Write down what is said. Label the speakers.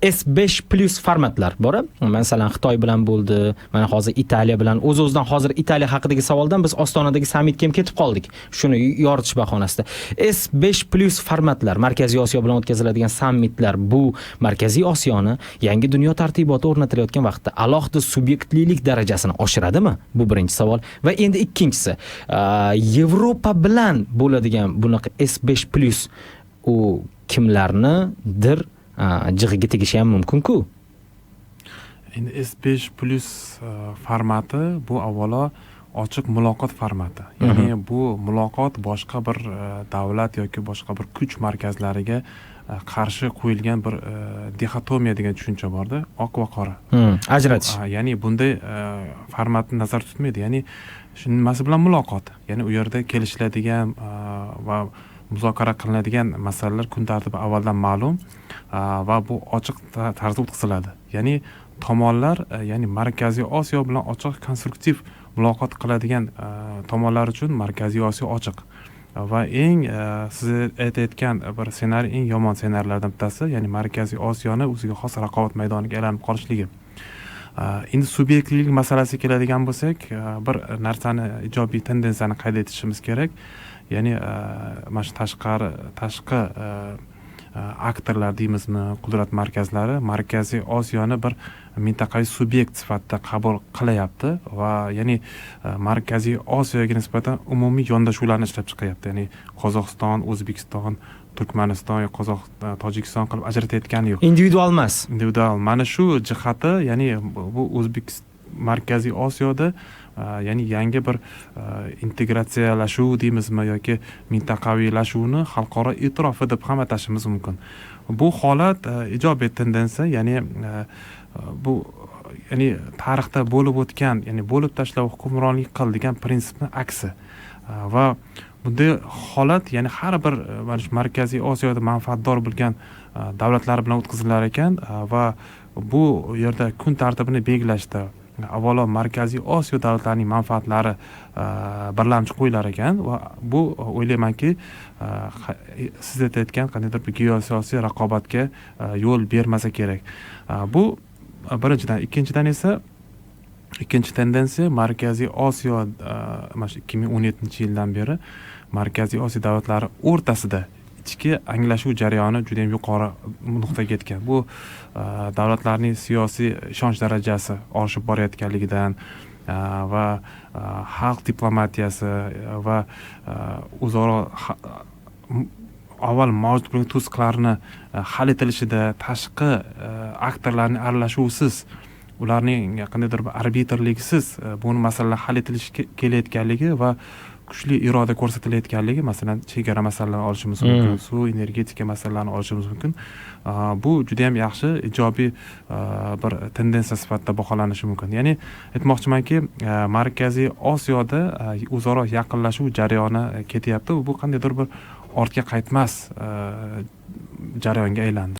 Speaker 1: S5+ formatlar bor. Masalan, Xitoy bilan bo'ldi, mana hozir Italiya bilan. O'z-o'zidan hozir Italiya haqidagi savoldan biz Ostonadagi sammitga ham ketib qoldik. Shuni yoritish bahonasida. S5+ formatlar, Markaziy Osiyo bilan o'tkaziladigan sammitlar bu Markaziy Osiyoni yangi dunyo tartiboti o'rnatilayotgan vaqtda alohida subyektlilik darajasini oshiradimi? Bu birinchi savol. Va endi ikkinchisi, Yevropa bilan bo'ladigan bunaqa S5+ u kimlarnidir jig'iga tegishi ham mumkin-ku.
Speaker 2: Endi S5+ formati bu avvalo ochiq muloqot formati. Ya'ni bu muloqot boshqa bir davlat yoki boshqa bir kuch markazlariga qarshi qo'yilgan bir dixotomiya degan tushuncha borda, oq va qora.
Speaker 1: Ajratish.
Speaker 2: Ya'ni bunday formatni nazarda tutmaydi. Ya'ni nimasi bilan muloqot? Ya'ni u yerda kelishiladigan va muzokara qilinadigan masalalar kun tartibi avvaldan ma'lum va bu ochiq tarzda o'tkaziladi. Ya'ni tomonlar, ya'ni Markaziy Osiyo bilan ochiq konstruktiv muloqot qiladigan tomonlar uchun Markaziy Osiyo ochiq. Va eng siz aytayotgan bir ssenariy eng yomon ssenariylardan bittasi, ya'ni Markaziy Osiyoni o'ziga xos raqobat maydoniga aylanib qolishligi. Endi subyektlilik masalasiga keladigan bo'lsak, bir narsani ijobiy tendensiyani qayd etishimiz kerak. Ya'ni mana shu tashqi aktorlar deymizmi, qudrat markazlari Markaziy Osiyoni bir mintaqaviy subyekt sifatida qabul qilyapti va ya'ni Markaziy Osiyoga nisbatan umumiy yondashuvlarni ishlab chiqyapti. Ya'ni Qozog'iston, O'zbekiston, Turkmaniston yoki Tojikiston qilib ajratayotgani yo'q.
Speaker 1: Individual emas.
Speaker 2: Individual. Mana shu jihati, ya'ni bu Markaziy Osiyoda ya'ni yangi bir integratsiyalashuv deymizmi yoki mintaqaviylashuvni xalqaro e'tirofi deb ham atashimiz mumkin. Bu holat ijobiy tendensiya, ya'ni bu ya'ni tarixda bo'lib o'tgan, ya'ni bo'lib tashlab hukmronlik qil degan prinsipni aksi. Va bunday holat ya'ni har bir mana shu Markaziy Osiyoda manfaatdor bo'lgan davlatlar bilan o'tkazilar ekan va bu yerda kun tartibini belgilashda avvalo Markaziy Osiyo davlatlarining manfaatlari birlamchi qo'yilar ekan va bu o'ylaymanki siz aytayotgan qandaydir bir geosiyosiy raqobatga yo'l bermasa kerak. Bu birinchidan. Ikkinchidan esa ikkinchi tendensiya Markaziy Osiyo mana 2017-yildan beri Markaziy Osiyo davlatlari o'rtasida ichki anglashuv jarayoni juda ham yuqori nuqtaga yetgan. Bu davlatlarning siyosiy ishonch darajasi oshib borayotganligidan va xalq diplomatiyasi va o'zaro avval mavjud bo'lgan to'siqlarni hal etilishida tashqi aktorlarning aralashuvisiz, ularning qandaydir bir arbitrligisiz bu masalalar hal etilishi kelayotganligi va kuchli iroda ko'rsatilayotganligi, masalan, chegara masalalarini olishimiz mumkin, suv, energetika masalalarini olishimiz mumkin. Bu juda ham yaxshi ijobiy bir tendensiya sifatida baholanishi mumkin. Ya'ni aytmoqchimanki, Markaziy Osiyoda o'zaro yaqinlashuv jarayoni ketyapti. Bu qandaydir bir ortga qaytmas jarayonga aylandi.